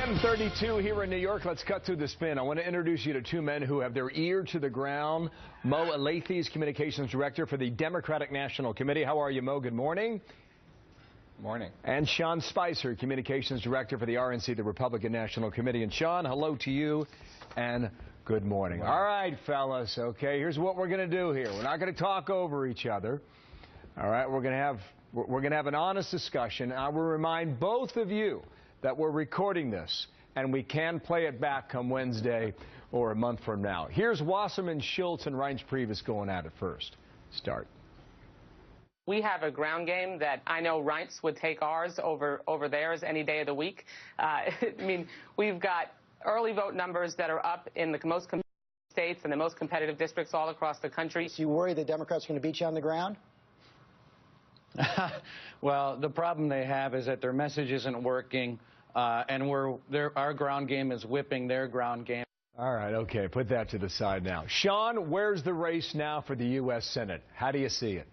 7:32 here in New York. Let's cut through the spin. I want to introduce you to two men who have their ear to the ground. Mo Alathi's Communications Director for the Democratic National Committee. How are you, Mo? Good morning. Morning. And Sean Spicer, Communications Director for the RNC, the Republican National Committee. And Sean, hello to you and good morning. All right, fellas. Okay, here's what we're going to do here. We're not going to talk over each other. All right, we're going to have an honest discussion. I will remind both of you that we're recording this, and we can play it back come Wednesday or a month from now. Here's Wasserman, Schultz, and Reince Priebus going at it first. Start. We have a ground game that I know Reince would take ours over theirs any day of the week. I mean, we've got early vote numbers that are up in the most competitive states and the most competitive districts all across the country. So you worry the Democrats are going to beat you on the ground? Well, the problem they have is that their message isn't working, and our ground game is whipping their ground game. All right, okay, put that to the side now. Sean, where's the race now for the U.S. Senate? How do you see it?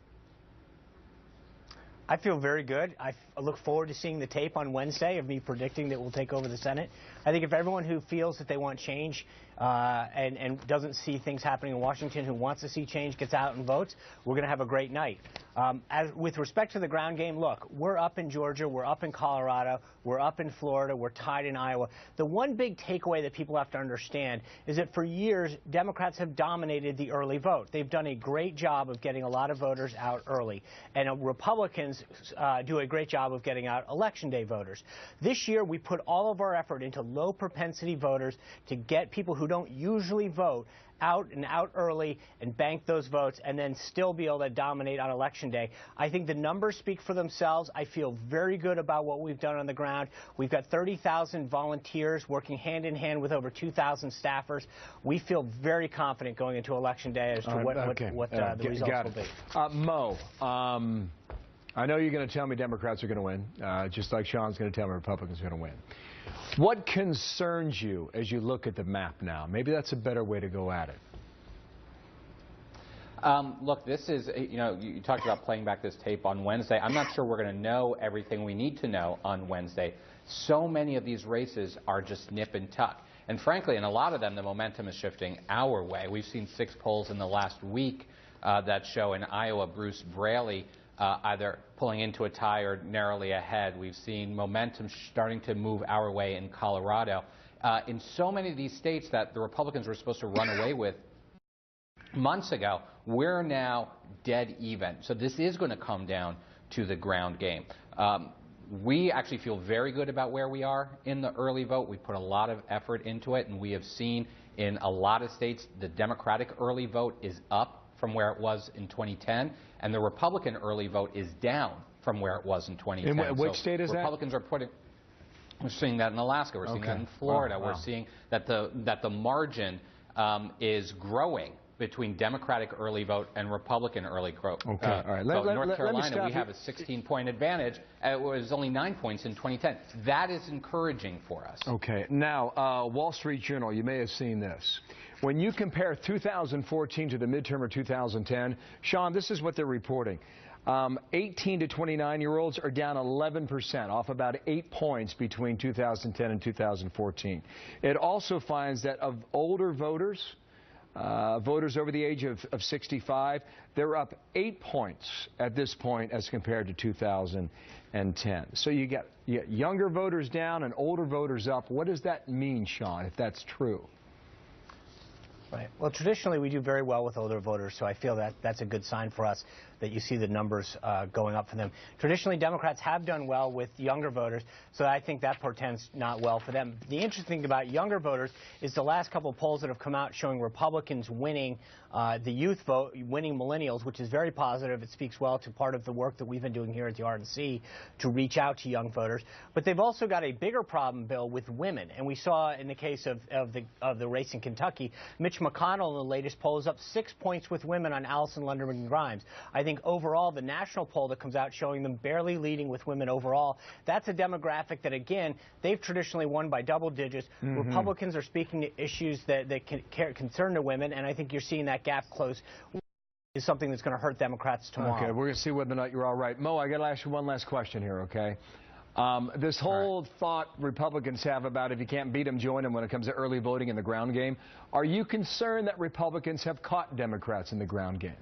I feel very good. I look forward to seeing the tape on Wednesday of me predicting that we'll take over the Senate. I think if everyone who feels that they want change and doesn't see things happening in Washington, who wants to see change, gets out and votes, we're going to have a great night. With respect to the ground game, look, we're up in Georgia, we're up in Colorado, we're up in Florida, we're tied in Iowa. The one big takeaway that people have to understand is that for years, Democrats have dominated the early vote. They've done a great job of getting a lot of voters out early, and Republicans do a great job of getting out Election Day voters. This year, we put all of our effort into low propensity voters to get people who don't usually vote out early and bank those votes and then still be able to dominate on Election Day. I think the numbers speak for themselves. I feel very good about what we've done on the ground. We've got 30,000 volunteers working hand in hand with over 2,000 staffers. We feel very confident going into Election Day as to what the results will be. Mo, I know you're going to tell me Democrats are going to win, just like Sean's going to tell me Republicans are going to win. What concerns you as you look at the map now? Maybe that's a better way to go at it. Look, this is, you talked about playing back this tape on Wednesday. I'm not sure we're going to know everything we need to know on Wednesday. So many of these races are just nip and tuck. And frankly, in a lot of them, the momentum is shifting our way. We've seen 6 polls in the last week that show in Iowa, Bruce Braley either pulling into a tie or narrowly ahead. We've seen momentum starting to move our way in Colorado. In so many of these states that the Republicans were supposed to run away with months ago, we're now dead even. So this is going to come down to the ground game. We actually feel very good about where we are in the early vote. We put a lot of effort into it, and we have seen in a lot of states the Democratic early vote is up from where it was in 2010, and the Republican early vote is down from where it was in 2010. In which state is Republicans are putting. We're seeing that in Alaska. We're seeing that in Florida. Wow. We're seeing that the margin is growing between Democratic early vote and Republican early vote. Okay, all right. So in North Carolina, we have a 16-point advantage. It was only 9 points in 2010. That is encouraging for us. Okay. Now, Wall Street Journal, you may have seen this. When you compare 2014 to the midterm of 2010, Sean, this is what they're reporting. 18 to 29-year-olds are down 11%, off about 8 points between 2010 and 2014. It also finds that of older voters, voters over the age of 65, they're up 8 points at this point as compared to 2010. So you get younger voters down and older voters up. What does that mean, Sean, if that's true? Right. Well, traditionally, we do very well with older voters, so I feel that that's a good sign for us that you see the numbers going up for them. Traditionally, Democrats have done well with younger voters, so I think that portends not well for them. The interesting thing about younger voters is the last couple of polls that have come out showing Republicans winning the youth vote, winning millennials, which is very positive. It speaks well to part of the work that we've been doing here at the RNC to reach out to young voters. But they've also got a bigger problem, Bill, with women. And we saw in the case of the race in Kentucky, Mitch McConnell in the latest poll is up 6 points with women on Allison Lunderman Grimes. I think overall, the national poll that comes out showing them barely leading with women overall, that's a demographic that, again, they've traditionally won by double digits. Republicans are speaking to issues that concern the women, and I think you're seeing that gap close. Is something that's going to hurt Democrats tomorrow. Okay, we're going to see whether or not you're all right. Mo, I got to ask you one last question here, okay? This whole thought Republicans have about if you can't beat them, join them when it comes to early voting in the ground game. Are you concerned that Republicans have caught Democrats in the ground game?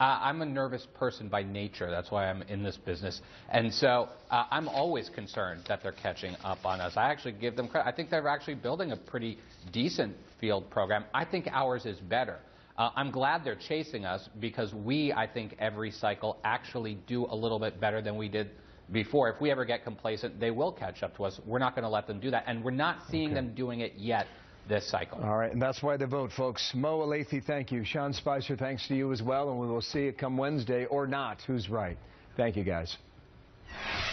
I'm a nervous person by nature. That's why I'm in this business. And so I'm always concerned that they're catching up on us. I actually give them credit. I think they're actually building a pretty decent field program. I think ours is better. I'm glad they're chasing us because we, I think, every cycle actually do a little bit better than we did before. If we ever get complacent, they will catch up to us. We're not going to let them do that. And we're not seeing them doing it yet this cycle. All right, and that's why the vote, folks. Mo Alethi, thank you. Sean Spicer, thanks to you as well. And we will see it come Wednesday or not. Who's right? Thank you, guys.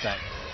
Thanks.